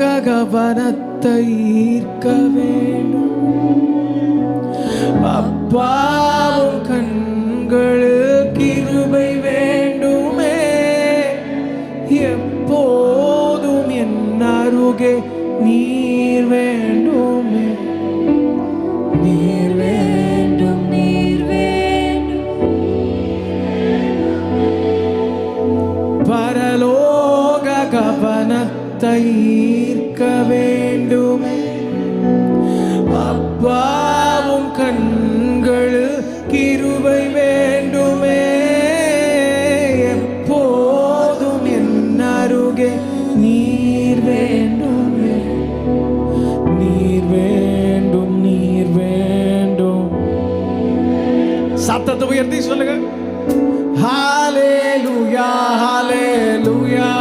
கவனத்தை ஈர்க்க வேண்டும். அப்பாவும் கண்களில் கிருபை வேண்டுமே, எப்போதும் என் அருகே நீர் வேண்டுமே. நீர் வேண்டும், நீர் வேண்டும். பரலோக கவனத்தை ஈர்க்க வேண்டுமே, அப்பாவும் கண்களில் கிருபை வேண்டுமே, எப்போதும் என் அருகே நீர் வேண்டுமே. நீர் வேண்டும், நீர் வேண்டும். சத்தத்தை உயர்த்தி சொல்லுங்க. ஹalleluya, ஹalleluya.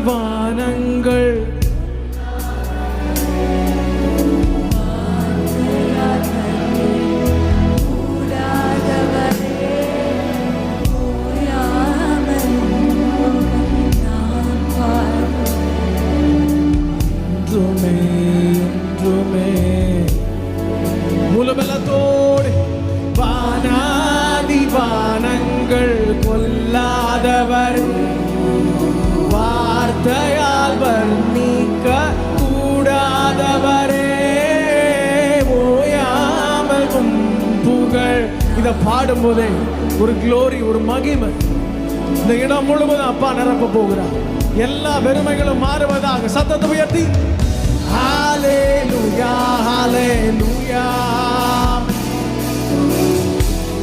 வானங்கள் முழுபலத்தோடு வானாதி வானங்கள் கொல்லாதவர், வார்த்தையால் வர்ணிக்க கூடாதவரே, ஓயாமல் புகழ். இதை பாடும்போதே ஒரு க்ளோரி, ஒரு மகிமை இந்த இடம் முழுவதும் அப்பா நிரப்ப போகிறார். எல்லா வெறுமைகளும் மாறுவதாக. சத்தத்தை உயர்த்தி ஹalleluya, ஹalleluya,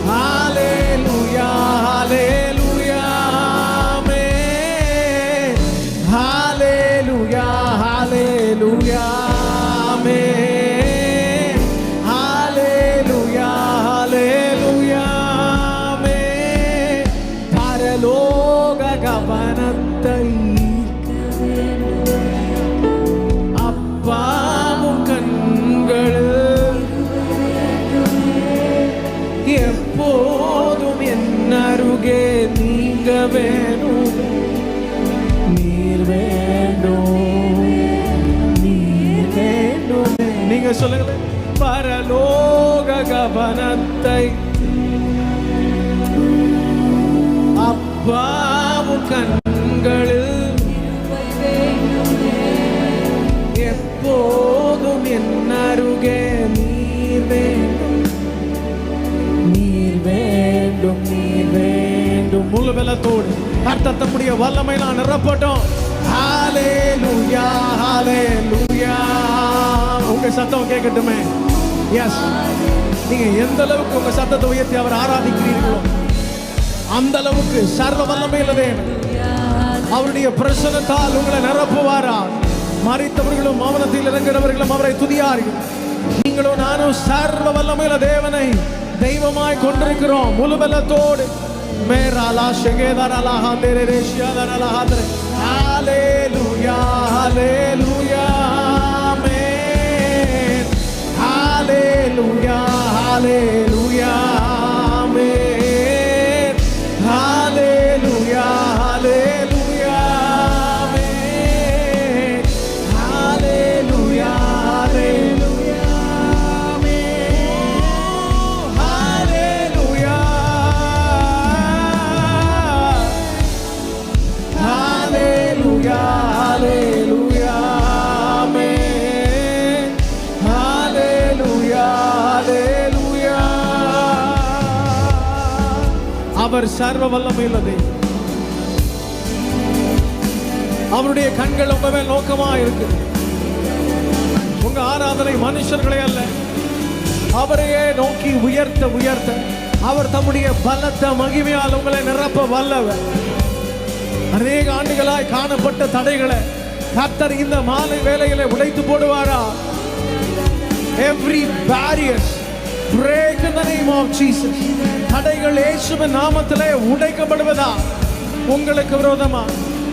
ஹalleluya, ஹalleluya, ஹalleluya, ஹalleluya, ஹalleluya, ஹalleluya. பரலோக கவனத்தை அப்பாவும் கண்களில் எப்போதும் என் அருகே நீங்க வேணும். நீர் வேண்டும், நீர் வேண்டும். நீங்க சொல்லுங்க. பரலோக கவனத்தை அப்பாவும் கண்களில் எப்போதும் என் அருகே நீர் வேண்டும். நீர் வேண்டும், நீர் வேண்டும். முழு பலத்தோடு அர்த்தத்தமுடைய வல்லமை நான் நிரப்பட்டோம். ஹalleluya, ஹalleluya. உங்க சத்தம் கேட்கட்டுமே. எஸ், நீங்க எந்த அளவுக்கு உங்க சத்தத்தை உயர்த்தி அவர் ஆராதிக்கிறீர்களோ அந்த அளவுக்கு சர்வ வல்லமையுள்ள தேவன் அவருடைய பிரசன்னத்தால் உங்களை நிரப்புவாரா. மரித்தவர்களும் மௌனத்தில் இறங்குகிறவர்களும் அவரை துதியார்கள். நீங்களும் நானும் சர்வ வல்லமையுள்ள தேவனை தெய்வமாய் கொண்டிருக்கிறோம். முழு பலத்தோடு மேராலா ஷெகேதரலா ஹாதரே ரேஷியாதரலா ஹாதரே. ஹalleluya, ஹalleluya, ஆமென். ஹalleluya, ஹalleluya, ஆமென். ஹalleluya, ஹalleluya, ஆமென். ஹalleluya, ஹalleluya, ஆமென். ஹalleluya, ஹalleluya, ஹalleluya, ஆமென். ஹalleluya, ஹalleluya. அவர் சர்வ வல்லமையுள்ளது. அவருடைய கண்கள் உங்க மேல் நோக்கமா இருக்கு. உங்க ஆராதனை மனுஷர்களை அல்ல, அவரையே நோக்கி உயர்த்த உயர்த்த அவர் தம்முடைய பலத்த மகிமையால் உங்களை நிரப்ப வல்லவர். அநேக ஆண்டுகளாய் காணப்பட்ட தடைகளை கர்த்தர் இந்த மாலை வேளையிலே உடைத்து போடுவாரா? Every barriers break in the name of Jesus. தடைகள் இயேசுவின் நாமத்திலே உடைக்கப்படுவதா? உங்களுக்கு விரோதமா,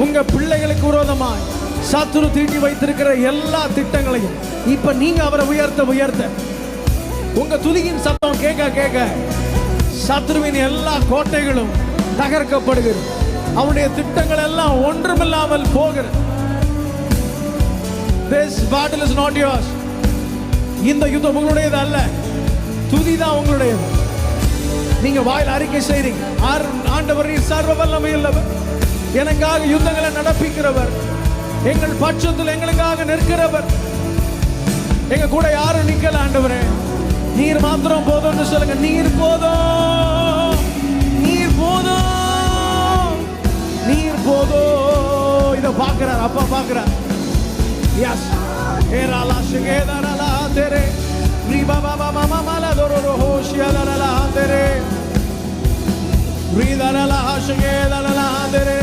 உங்க பிள்ளைகளுக்கு விரோதமா சத்துரு தீட்டி வைத்திருக்கிற எல்லா திட்டங்களையும் இப்ப நீங்க அவரை உயர்த்த உயர்த்த உங்க துதியின் சத்தம் கேட்க கேட்க சத்துருவின் எல்லா கோட்டைகளும் தகர்க்கப்படுகிறது. அவனுடைய திட்டங்கள் எல்லாம் ஒன்றுமில்லாமல் போகிறது. This battle is not yours. இந்த யுத்தம் உங்களுடையது அல்ல, துதிதான் உங்களுடையது. நீங்க வாயில் அறிக்கை செய்றீங்க, ஆண்டவர் சர்வ வல்லமை உள்ளவர், எனக்காக யுத்தங்களை நடப்பிக்கிறவர், எங்கள் பட்சத்தில் எங்களுக்காக நிற்கிறவர். எங்க கூட யாரும் நிக்கல ஆண்டவரே, நீர் மாத்திரம் போதும்னு சொல்லுங்க. நீர் போதும், நீர் போதும், நீர் போதும். இத பாக்குறார், அப்பா பாக்குறார். Yes. Erala shigedara la tere. Riba baba mama mala dororo hoshia la la tere. Ridara la shigedara la tere.